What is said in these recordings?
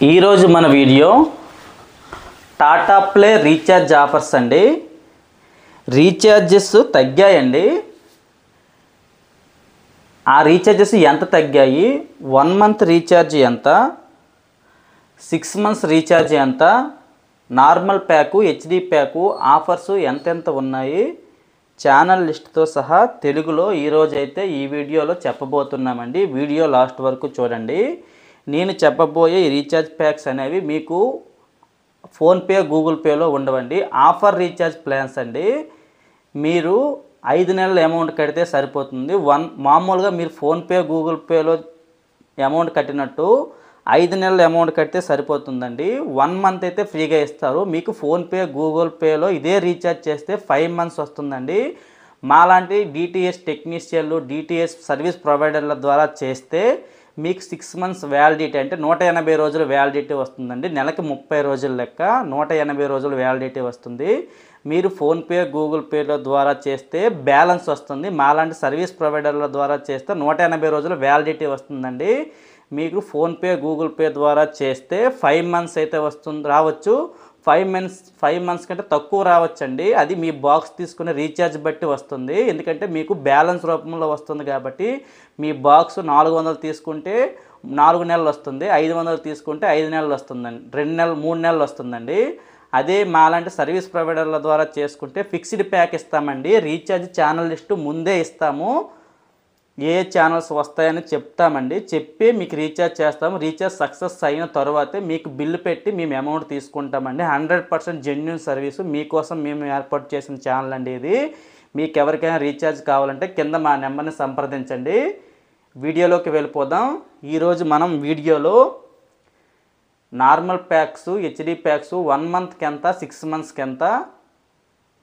ఈరోజు మన video Tata play recharge offers అండి. రీఛార్జెస్ తగ్గాయండి. ఆ రీఛార్జెస్ ఎంత తగ్గాయి, 1 మంత్ రీఛార్జ్ ఎంత, 6 మంత్స్ రీఛార్జ్ ఎంత, normal pack, HD pack offers ఎంతెంత ఉన్నాయి, ఛానల్ లిస్ట్తో సహా తెలుగులో ఈరోజు అయితే ఈ వీడియోలో చెప్పబోతున్నామండి. వీడియో లాస్ట్ వరకు చూడండి. నేను చెప్పబోయే రీఛార్జ్ ప్యాక్స్ అనేవి మీకు ఫోన్పే, గూగుల్ పేలో ఉండవండి. ఆఫర్ రీఛార్జ్ ప్లాన్స్ అండి. మీరు 5 నెలల అమౌంట్ కడితే సరిపోతుంది. మామూలుగా మీరు ఫోన్పే, గూగుల్ పేలో అమౌంట్ కట్టినట్టు 5 నెలల అమౌంట్ కడితే సరిపోతుందండి. 1 మంత్ అయితే ఫ్రీగా ఇస్తారు. మీకు ఫోన్పే, గూగుల్ పేలో ఇదే రీఛార్జ్ చేస్తే 5 మంత్స్ వస్తుందండి. మాలాంటి డిటిఎస్ టెక్నీషియన్లు, డిటిఎస్ సర్వీస్ ప్రొవైడర్ల ద్వారా చేస్తే మీకు 6 మంత్స్ వ్యాలిడిటీ అంటే 180 రోజులు వ్యాలిడిటీ వస్తుందండి. నెలకి 30 రోజుల లెక్క 180 రోజులు వ్యాలిడిటీ వస్తుంది. మీరు ఫోన్పే, గూగుల్ పేల ద్వారా చేస్తే బ్యాలెన్స్ వస్తుంది. మాలాంటి సర్వీస్ ప్రొవైడర్ల ద్వారా చేస్తే 180 రోజులు వ్యాలిడిటీ వస్తుందండి. మీకు ఫోన్పే, గూగుల్ పే ద్వారా చేస్తే 5 మంత్స్ అయితే రావచ్చు. 5 మంత్స్ కంటే తక్కువ రావచ్చండి. అది మీ బాక్స్ తీసుకునే రీఛార్జ్ బట్టి వస్తుంది. ఎందుకంటే మీకు బ్యాలెన్స్ రూపంలో వస్తుంది కాబట్టి మీ బాక్స్ 400 తీసుకుంటే 4 నెలలు వస్తుంది, 500 తీసుకుంటే 5 నెలలు వస్తుందండి, 2 నెలలు 3 నెలలు వస్తుందండి. అదే మాలాంటి సర్వీస్ ప్రొవైడర్ల ద్వారా చేసుకుంటే ఫిక్స్డ్ ప్యాక్ ఇస్తామండి. రీఛార్జ్ ఛానల్ లిస్టు ముందే ఇస్తాము. ఏ ఛానల్స్ వస్తాయని చెప్తామండి. చెప్పి మీకు రీఛార్జ్ చేస్తాము. రీఛార్జ్ సక్సెస్ అయిన తర్వాతే మీకు బిల్లు పెట్టి మేము అమౌంట్ తీసుకుంటామండి. 100% జెన్యూన్ సర్వీసు మీకోసం మేము ఏర్పాటు చేసిన ఛానల్ అండి ఇది. మీకు ఎవరికైనా రీఛార్జ్ కావాలంటే కింద మా నెంబర్ని సంప్రదించండి. వీడియోలోకి వెళ్ళిపోదాం. ఈరోజు మనం వీడియోలో నార్మల్ ప్యాక్స్, హెచ్డి ప్యాక్స్ 1 మంత్కి ఎంత, 6 మంత్స్కి ఎంత,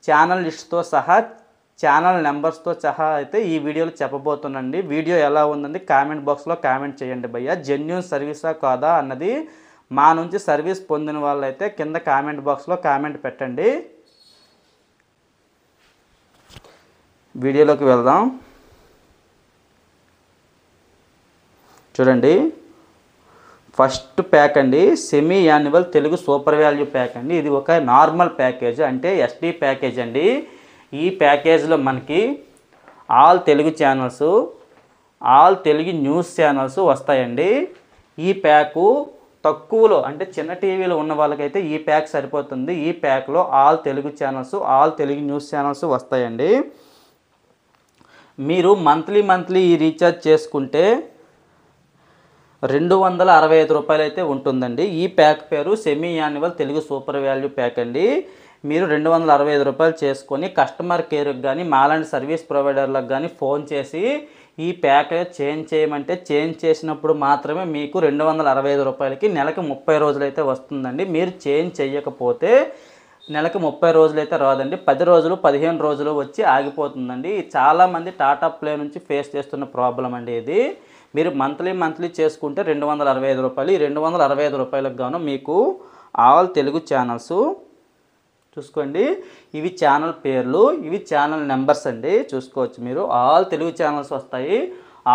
ఛానల్ లిస్ట్తో సహా, ఛానల్ నెంబర్స్తో సహా అయితే ఈ వీడియోలో చెప్పబోతున్నాండి. వీడియో ఎలా ఉందండి కామెంట్ బాక్స్లో కామెంట్ చేయండి భయ్య. జెన్యూన్ సర్వీసా కాదా అన్నది మా నుంచి సర్వీస్ పొందిన వాళ్ళైతే కింద కామెంట్ బాక్స్లో కామెంట్ పెట్టండి. వీడియోలోకి వెళ్దాం. చూడండి, ఫస్ట్ ప్యాక్ అండి semi annual Telugu super value pack అండి. ఇది ఒక నార్మల్ ప్యాకేజ్ అంటే ఎస్డి ప్యాకేజ్ అండి. ఈ ప్యాకేజ్లో మనకి all Telugu channels, all Telugu news channels వస్తాయండి. ఈ ప్యాకు తక్కువలో అంటే చిన్న టీవీలో ఉన్న వాళ్ళకైతే ఈ ప్యాక్ సరిపోతుంది. ఈ ప్యాక్లో all Telugu channels, all Telugu news channels వస్తాయండి. మీరు మంత్లీ ఈ రీఛార్జ్ చేసుకుంటే 265 రూపాయలు అయితే ఉంటుందండి. ఈ ప్యాక్ పేరు semi annual Telugu super value pack అండి. మీరు 265 రూపాయలు చేసుకొని కస్టమర్ కేర్కి కానీ మాలాంటి సర్వీస్ ప్రొవైడర్లకు కానీ ఫోన్ చేసి ఈ ప్యాక్ చేంజ్ చేయమంటే చేంజ్ చేసినప్పుడు మాత్రమే మీకు 265 రూపాయలకి నెలకి 30 రోజులు అయితే వస్తుందండి. మీరు చేంజ్ చేయకపోతే నెలకి 30 రోజులు అయితే రాదండి. 10 రోజులు 15 రోజులు వచ్చి ఆగిపోతుందండి. చాలామంది టాటా ప్లే నుంచి ఫేస్ చేస్తున్న ప్రాబ్లం అండి ఇది. మీరు మంత్లీ చేసుకుంటే 265 రూపాయలు. ఈ 265 రూపాయలకు గాను మీకు ఆల్ తెలుగు ఛానల్స్ చూసుకోండి. ఇవి ఛానల్ పేర్లు, ఇవి ఛానల్ నెంబర్స్ అండి. చూసుకోవచ్చు మీరు. ఆల్ తెలుగు ఛానల్స్ వస్తాయి,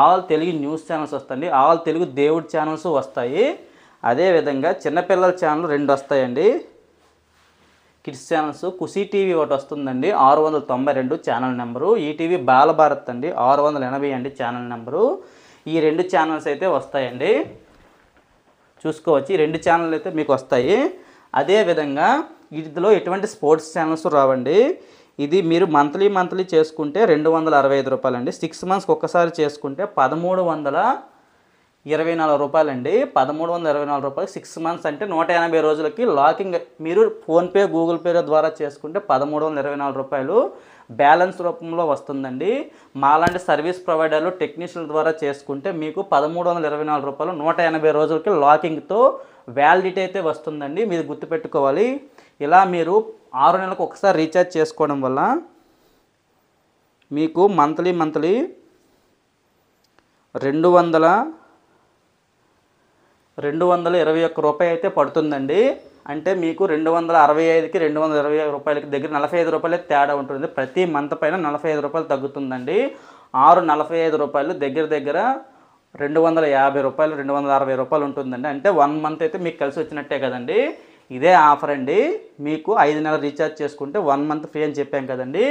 ఆల్ తెలుగు న్యూస్ ఛానల్స్ వస్తాయి, ఆల్ తెలుగు దేవుడి ఛానల్స్ వస్తాయి. అదేవిధంగా చిన్నపిల్లల ఛానల్ 2 వస్తాయండి. కిడ్స్ ఛానల్స్ ఖుషీ టీవీ ఒకటి వస్తుందండి, 692 ఛానల్ నెంబరు. ఈటీవీ బాలభారత్ అండి, 680 అండి ఛానల్ నెంబరు. ఈ 2 ఛానల్స్ అయితే వస్తాయండి. చూసుకోవచ్చు, ఈ 2 ఛానల్ అయితే మీకు వస్తాయి. అదేవిధంగా ఇందులో ఎటువంటి స్పోర్ట్స్ ఛానల్స్ రావండి. ఇది మీరు మంత్లీ చేసుకుంటే 265 రూపాయలండి. 6 మంత్స్కి ఒక్కసారి చేసుకుంటే 1324 రూపాయలండి. 1324 రూపాయలు 6 మంత్స్ అంటే 180 రోజులకి లాకింగ్. మీరు ఫోన్పే, గూగుల్ పే ద్వారా చేసుకుంటే 1324 రూపాయలు బ్యాలెన్స్ రూపంలో వస్తుందండి. మాలాంటి సర్వీస్ ప్రొవైడర్లు, టెక్నీషియన్ల ద్వారా చేసుకుంటే మీకు 1324 రూపాయలు 180 రోజులకి లాకింగ్తో వ్యాలిడిటీ అయితే వస్తుందండి. మీరు గుర్తుపెట్టుకోవాలి. ఇలా మీరు 6 నెలలకు ఒకసారి రీఛార్జ్ చేసుకోవడం వల్ల మీకు మంత్లీ 221 రూపాయలు అయితే పడుతుందండి. అంటే మీకు 265కి 220 రూపాయలకి దగ్గర 45 రూపాయలే తేడా ఉంటుంది. ప్రతి మంత్ పైన 45 రూపాయలు తగ్గుతుందండి. 645 రూపాయలు దగ్గర 250 రూపాయలు, 260 రూపాయలు ఉంటుందండి. అంటే 1 మంత్ అయితే మీకు కలిసి వచ్చినట్టే కదండి. ఇదే ఆఫర్ అండి. మీకు 5 నెలలు రీఛార్జ్ చేసుకుంటే 1 మంత్ ఫ్రీ అని చెప్పాం కదండి.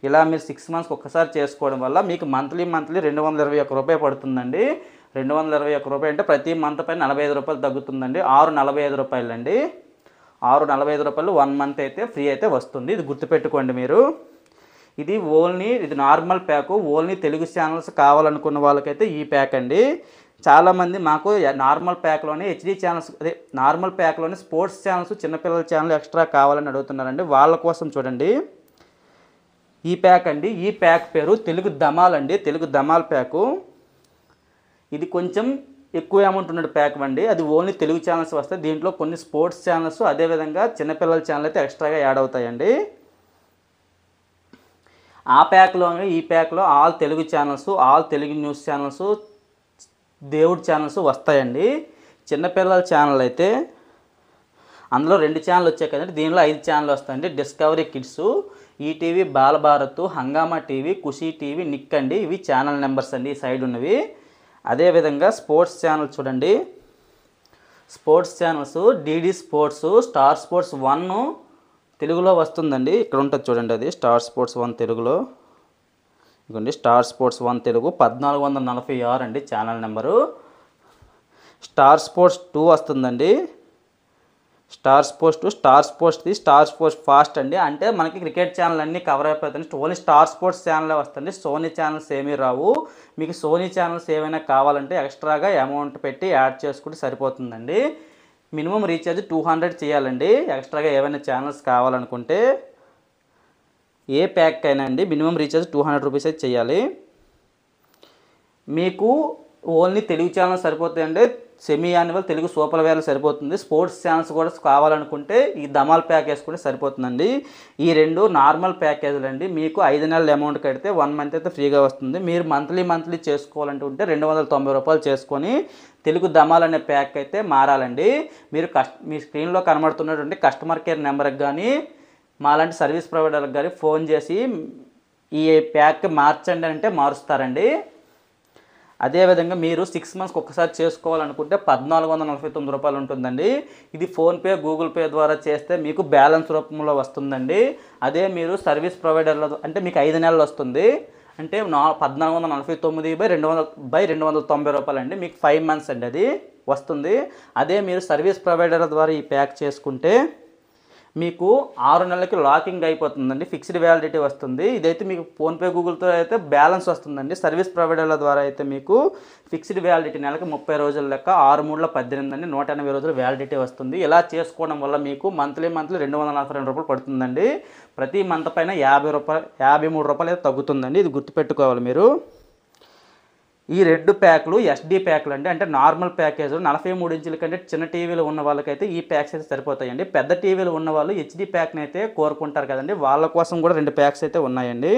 ఇలా మీరు 6 మంత్స్కి ఒక్కసారి చేసుకోవడం వల్ల మీకు మంత్లీ 221 రూపాయలు పడుతుందండి. 221 రూపాయలు అంటే ప్రతి మంత్ పైన 45 రూపాయలు తగ్గుతుందండి. 645 రూపాయలు అండి. 645 రూపాయలు 1 మంత్ అయితే ఫ్రీ అయితే వస్తుంది. ఇది గుర్తుపెట్టుకోండి మీరు. ఇది normal pack. Only Telugu channels కావాలనుకున్న వాళ్ళకైతే ఈ ప్యాక్ అండి. చాలామంది మాకు నార్మల్ ప్యాక్లోనే హెచ్డి ఛానల్స్, నార్మల్ ప్యాక్లోనే స్పోర్ట్స్ ఛానల్స్, చిన్నపిల్లల ఛానల్ ఎక్స్ట్రా కావాలని అడుగుతున్నారండి. వాళ్ళ కోసం చూడండి ఈ ప్యాక్ అండి. ఈ ప్యాక్ పేరు తెలుగు ధమాల్ అండి. తెలుగు ధమాల్ ప్యాకు. ఇది కొంచెం ఎక్కువ అమౌంట్ ఉన్న ప్యాక్ అండి. అది ఓన్లీ తెలుగు ఛానల్స్ వస్తాయి. దీంట్లో కొన్ని స్పోర్ట్స్ ఛానల్స్, అదేవిధంగా చిన్నపిల్లల ఛానల్ అయితే ఎక్స్ట్రాగా యాడ్ అవుతాయండి. ఈ ప్యాక్లో all Telugu channels, all Telugu news channels, దేవుడి ఛానల్స్ వస్తాయండి. చిన్నపిల్లల ఛానల్ అయితే అందులో 2 ఛానల్ వచ్చాయి కదండి. దీనిలో 5 ఛానల్ వస్తాయండి. డిస్కవరీ కిడ్స్, ఈటీవీ, బాలభారత్, హంగామా టీవీ, ఖుషీ టీవీ, నిక్ అండి. ఇవి ఛానల్ నెంబర్స్ అండి, ఈ సైడ్ ఉన్నవి. అదేవిధంగా స్పోర్ట్స్ ఛానల్ చూడండి. Sports channels DD sports, star sports 1 తెలుగులో వస్తుందండి. ఇక్కడ ఉంటుంది చూడండి, అది స్టార్ స్పోర్ట్స్ 1 తెలుగులో. ఇదిగోండి స్టార్ స్పోర్ట్స్ 1 తెలుగు 1446 అండి ఛానల్ నెంబరు. స్టార్ స్పోర్ట్స్ 2 వస్తుందండి. స్టార్ స్పోర్ట్స్ ఫాస్ట్ అండి. అంటే మనకి క్రికెట్ ఛానల్ అన్నీ కవర్ అయిపోతాయి. ఓన్లీ స్టార్ స్పోర్ట్స్ ఛానలే వస్తుంది. సోనీ ఛానల్స్ ఏమీ రావు. మీకు సోనీ ఛానల్స్ ఏమైనా కావాలంటే ఎక్స్ట్రాగా అమౌంట్ పెట్టి యాడ్ చేసుకుంటే సరిపోతుందండి. మినిమం రీఛార్జ్ 200 చేయాలండి. ఎక్స్ట్రాగా ఏమైనా ఛానల్స్ కావాలనుకుంటే ఏ ప్యాక్ అయినా అండి మినిమం రీఛార్జ్ 200 రూపీస్ అయితే చేయాలి. మీకు ఓన్లీ తెలుగు ఛానల్స్ సరిపోతాయండి. సెమీ యాన్యువల్ తెలుగు సూపర్ వేలు సరిపోతుంది. స్పోర్ట్స్ ఛానల్స్ కూడా కావాలనుకుంటే ఈ ధమాల్ ప్యాక్ వేసుకుంటే సరిపోతుందండి. ఈ 2 నార్మల్ ప్యాకేజీలు అండి. మీకు 5 నెలల అమౌంట్ కడితే 1 మంత్ అయితే ఫ్రీగా వస్తుంది. మీరు మంత్లీ చేసుకోవాలంటే 290 రూపాయలు చేసుకొని తెలుగు ధమాల్ అనే ప్యాక్ అయితే మారాలండి. మీరు మీ స్క్రీన్లో కనబడుతున్నటువంటి కస్టమర్ కేర్ నెంబర్కి కానీ మాలాంటి సర్వీస్ ప్రొవైడర్కి కానీ ఫోన్ చేసి ఈ ప్యాక్ మార్చండి అంటే మారుస్తారండి. అదేవిధంగా మీరు 6 మంత్స్కి ఒక్కసారి చేసుకోవాలనుకుంటే 1449 రూపాయలు ఉంటుందండి. ఇది ఫోన్పే, గూగుల్ పే ద్వారా చేస్తే మీకు బ్యాలెన్స్ రూపంలో వస్తుందండి. అదే మీరు సర్వీస్ ప్రొవైడర్లో అంటే మీకు 5 నెలలు వస్తుంది. అంటే 1449/290 రూపాయలు అండి. మీకు 5 మంత్స్ అండి అది వస్తుంది. అదే మీరు సర్వీస్ ప్రొవైడర్ ద్వారా ఈ ప్యాక్ చేసుకుంటే మీకు 6 నెలలకి లాకింగ్ అయిపోతుందండి. ఫిక్స్డ్ వ్యాలిడిటీ వస్తుంది. ఇదైతే మీకు ఫోన్పే, గూగుల్తో అయితే బ్యాలెన్స్ వస్తుందండి. సర్వీస్ ప్రొవైడర్ల ద్వారా అయితే మీకు ఫిక్స్డ్ వ్యాలిడిటీ నెలకి 30 రోజుల లెక్క, 6×3=18 అండి. 180 రోజులు వ్యాలిడిటీ వస్తుంది. ఇలా చేసుకోవడం వల్ల మీకు మంత్లీ 242 రూపాయలు పడుతుందండి. ప్రతి మంత్ పైన 53 రూపాయలు అయితే తగ్గుతుందండి. ఇది గుర్తుపెట్టుకోవాలి మీరు. ఈ 2 ప్యాకులు ఎస్డి ప్యాకులు అండి. అంటే నార్మల్ ప్యాకేజ్ 43 ఇంచుల కంటే చిన్న టీవీలు ఉన్న వాళ్ళకైతే ఈ ప్యాక్స్ అయితే సరిపోతాయండి. పెద్ద టీవీలు ఉన్న వాళ్ళు హెచ్డి ప్యాక్ని అయితే కోరుకుంటారు కదండి. వాళ్ళ కోసం కూడా 2 ప్యాక్స్ అయితే ఉన్నాయండి.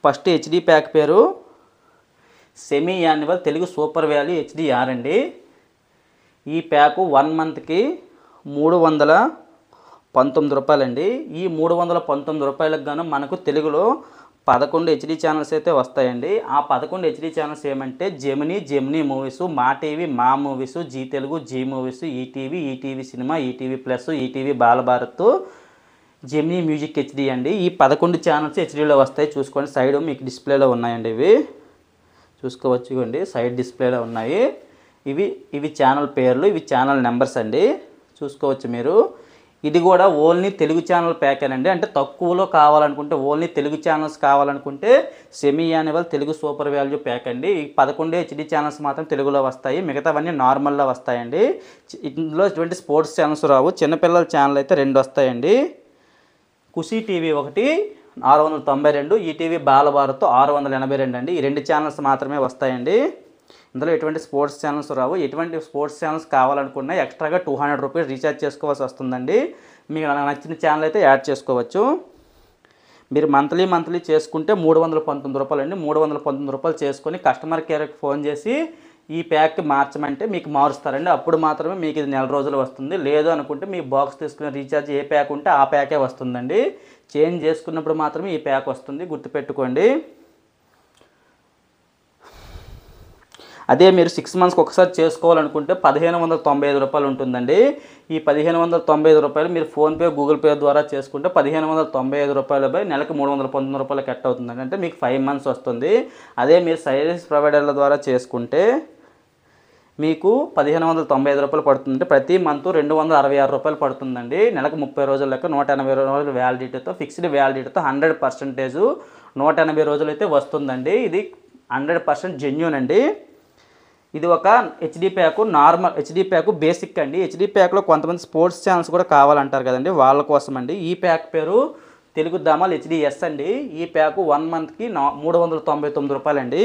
ఫస్ట్ హెచ్డి ప్యాక్ పేరు semi annual Telugu super value HDR అండి. ఈ ప్యాకు 1 మంత్కి 319 రూపాయలండి. ఈ 319 రూపాయలకు గాను మనకు తెలుగులో 11 హెచ్డి ఛానల్స్ అయితే వస్తాయండి. ఆ 11 హెచ్డి ఛానల్స్ ఏమంటే Gemini movies, Maa TV Maa movies, Zee Telugu Zee movies, ETV cinema, ETV plus, ETV Balabharat, Gemini music HD అండి. ఈ 11 ఛానల్స్ హెచ్డీలో వస్తాయి. చూసుకోండి, సైడ్ మీకు డిస్ప్లేలో ఉన్నాయండి. ఇవి చూసుకోవచ్చు, ఇవ్వండి సైడ్ డిస్ప్లేలో ఉన్నాయి. ఇవి ఛానల్ పేర్లు, ఇవి ఛానల్ నెంబర్స్ అండి. చూసుకోవచ్చు మీరు. ఇది కూడా ఓన్లీ తెలుగు ఛానల్ ప్యాకేనండి. అంటే తక్కువలో కావాలనుకుంటే ఓన్లీ తెలుగు ఛానల్స్ కావాలనుకుంటే semi annual Telugu super value pack అండి. ఈ 11 హెచ్డి ఛానల్స్ మాత్రం తెలుగులో వస్తాయి. మిగతావన్నీ నార్మల్లో వస్తాయండి. ఇందులో ఇటువంటి స్పోర్ట్స్ ఛానల్స్ రావు. చిన్నపిల్లల ఛానల్ అయితే 2 వస్తాయండి. ఖుషీ టీవీ 1 692, ఈటీవీ బాలభారత్ 682 అండి. ఈ 2 ఛానల్స్ మాత్రమే వస్తాయండి. ఇందులో ఎటువంటి స్పోర్ట్స్ ఛానల్స్ రావు. ఎటువంటి స్పోర్ట్స్ ఛానల్స్ కావాలనుకున్నా ఎక్స్ట్రాగా 200 రూపీస్ రీఛార్జ్ చేసుకోవాల్సి వస్తుందండి. మీకు నచ్చిన ఛానల్ అయితే యాడ్ చేసుకోవచ్చు. మీరు మంత్లీ చేసుకుంటే 319 రూపాయలు అండి. 319 రూపాయలు చేసుకొని కస్టమర్ కేర్కి ఫోన్ చేసి ఈ ప్యాక్ మార్చమంటే మీకు మారుస్తారండి. అప్పుడు మాత్రమే మీకు ఇది నెల రోజులు వస్తుంది. లేదు అనుకుంటే మీ బాక్స్ తీసుకునే రీఛార్జ్ ఏ ప్యాక్ ఉంటే ఆ ప్యాకే వస్తుందండి. చేంజ్ చేసుకున్నప్పుడు మాత్రమే ఈ ప్యాక్ వస్తుంది. గుర్తుపెట్టుకోండి. అదే మీరు 6 మంత్స్కి ఒకసారి చేసుకోవాలనుకుంటే 1595 రూపాయలు ఉంటుందండి. ఈ 1595 రూపాయలు మీరు ఫోన్పే, గూగుల్ పే ద్వారా చేసుకుంటే 1595 రూపాయలపై నెలకు 319 రూపాయలు కట్ అవుతుందండి. అంటే మీకు 5 మంత్స్ వస్తుంది. అదే మీరు సర్వీస్ ప్రొవైడర్ల ద్వారా చేసుకుంటే మీకు 1595 రూపాయలు పడుతుంది. ప్రతి మంత్ 266 రూపాయలు పడుతుందండి. నెలకు 30 రోజుల లెక్క 180 రోజులు వ్యాలిడిటీతో, ఫిక్స్డ్ వ్యాలిడిటీతో 100% 180 రోజులు అయితే వస్తుందండి. ఇది 100% జెన్యూన్ అండి. ఇది ఒక HD pack, normal HD pack basic అండి. హెచ్డి ప్యాక్లో కొంతమంది స్పోర్ట్స్ ఛానల్స్ కూడా కావాలంటారు కదండి, వాళ్ళ కోసం అండి. ఈ ప్యాక్ పేరు తెలుగు ధామాల్ హెచ్డిఎస్ అండి. ఈ ప్యాకు 1 మంత్కి 399 రూపాయలండి.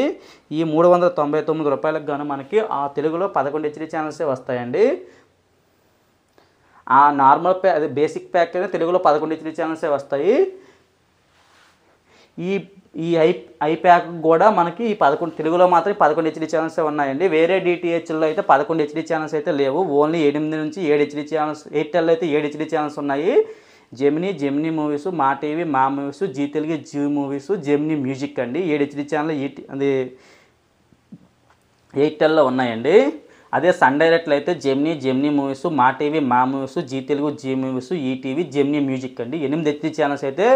ఈ 399 రూపాయలకు గాను మనకి ఆ తెలుగులో 11 హెచ్డి ఛానల్సే వస్తాయండి. ఆ నార్మల్ ప్యాక్, అదే బేసిక్ ప్యాక్ అయినా తెలుగులో 11 హెచ్డి ఛానల్సే వస్తాయి. ఈ ఐ ప్యాక్ కూడా మనకి 11 తెలుగులో మాత్రం 11 హెచ్డి ఛానల్సే ఉన్నాయండి. వేరే డిటిహెచ్లో అయితే 11 హెచ్డి ఛానల్స్ అయితే లేవు. ఓన్లీ 8 నుంచి 7 హెచ్డి ఛానల్స్, ఎయిర్టెల్ అయితే 7 హెచ్డి ఛానల్స్ ఉన్నాయి. Gemini movies, Maa TV Maa movies, Zee Telugu Zee movies, Gemini music అండి 7 హెచ్డి ఛానల్ అది ఎయిర్టెల్లో ఉన్నాయండి. అదే సన్ డైరెక్ట్లో అయితే Gemini movies, Maa TV Maa movies, Zee Telugu Zee movies, ETV, Gemini music అండి 8 హెచ్డి ఛానల్స్ అయితే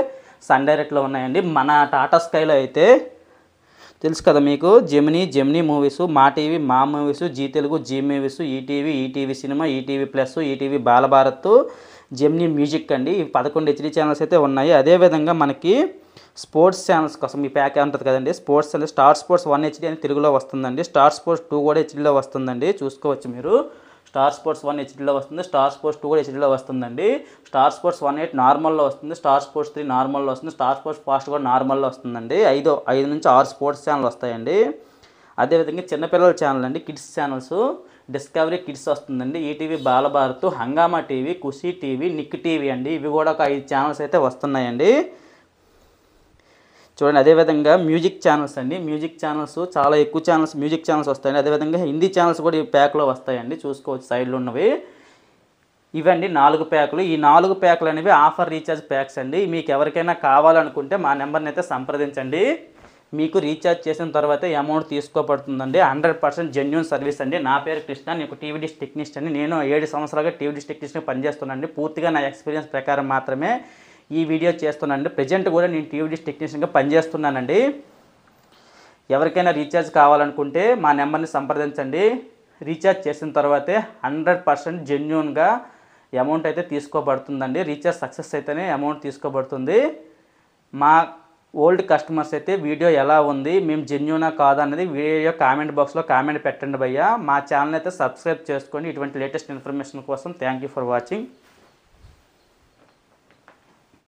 సన్ డైరెక్ట్లో ఉన్నాయండి. మన టాటా స్కైలో అయితే తెలుసు కదా మీకు, Gemini movies, Maa TV Maa movies, Zee Telugu Zee movies, ETV cinema, ETV plus, ETV Balabharat, Gemini music అండి. ఇవి 11 హెచ్డి ఛానల్స్ అయితే ఉన్నాయి. అదేవిధంగా మనకి స్పోర్ట్స్ ఛానల్స్ కోసం ఈ ప్యాక్ ఉంటుంది కదండి, స్పోర్ట్స్ అంటే స్టార్ స్పోర్ట్స్ 1 హెచ్డి అని తెలుగులో వస్తుందండి. స్టార్ స్పోర్ట్స్ 2 కూడా హెచ్డీలో వస్తుందండి. చూసుకోవచ్చు మీరు. స్టార్ స్పోర్ట్స్ 1 హెచ్డీలో వస్తుంది, స్టార్ స్పోర్ట్స్ 2 కూడా హెచ్డీలో వస్తుందండి. స్టార్ స్పోర్ట్స్ 1.8 నార్మల్లో వస్తుంది, స్టార్ స్పోర్ట్స్ 3 నార్మల్లో వస్తుంది, స్టార్ స్పోర్ట్స్ ఫాస్ట్ కూడా నార్మల్లో వస్తుందండి. 5 నుంచి 6 స్పోర్ట్స్ ఛానల్ వస్తాయండి. అదేవిధంగా చిన్నపిల్లల ఛానల్ అండి, కిడ్స్ ఛానల్స్, డిస్కవరీ కిడ్స్ వస్తుందండి, ఈటీవీ బాలభారత్, హంగామా టీవీ, ఖుషీ టీవీ, నిక్ టీవీ అండి. ఇవి కూడా ఒక 5 ఛానల్స్ అయితే వస్తున్నాయండి. చూడండి. అదేవిధంగా మ్యూజిక్ ఛానల్స్ అండి, మ్యూజిక్ ఛానల్స్ చాలా ఎక్కువ ఛానల్స్ మ్యూజిక్ ఛానల్స్ వస్తాయండి. అదేవిధంగా హిందీ ఛానల్స్ కూడా ఈ ప్యాక్లో వస్తాయండి. చూసుకోవచ్చు సైడ్లో ఉన్నవి. ఇవండి 4 ప్యాకులు. ఈ 4 ప్యాకులు అనేవి ఆఫర్ రీఛార్జ్ ప్యాక్స్ అండి. మీకు ఎవరికైనా కావాలనుకుంటే మా నెంబర్ని అయితే సంప్రదించండి. మీకు రీఛార్జ్ చేసిన తర్వాత అమౌంట్ తీసుకోబడుతుందండి. 100% జెన్యూన్ సర్వీస్ అండి. నా పేరు కృష్ణ, నేను టీవీ డిష్ టెక్నీషియన్ అండి. నేను 7 సంవత్సరాలుగా టీవీ డిష్ టెక్నీషియన్ పనిచేస్తున్నానండి. పూర్తిగా నా ఎక్స్పీరియన్స్ ప్రకారం మాత్రమే ఈ వీడియో చేస్తున్నానండి. ప్రజెంట్ కూడా నేను టీవీ డిష్ టెక్నీషియన్గా పనిచేస్తున్నానండి. ఎవరికైనా రీఛార్జ్ కావాలనుకుంటే మా నెంబర్ని సంప్రదించండి. రీఛార్జ్ చేసిన తర్వాతే 100% జెన్యూన్గా అమౌంట్ అయితే తీసుకోబడుతుందండి. రీఛార్జ్ సక్సెస్ అయితేనే అమౌంట్ తీసుకోబడుతుంది. మా ఓల్డ్ కస్టమర్స్ అయితే వీడియో ఎలా ఉంది, మేము జెన్యూనా కాదా అనేది వీడియో కామెంట్ బాక్స్లో కామెంట్ పెట్టండి భయ్యా. మా ఛానల్ అయితే సబ్స్క్రైబ్ చేసుకోండి ఇటువంటి లేటెస్ట్ ఇన్ఫర్మేషన్ కోసం. Thank you for watching.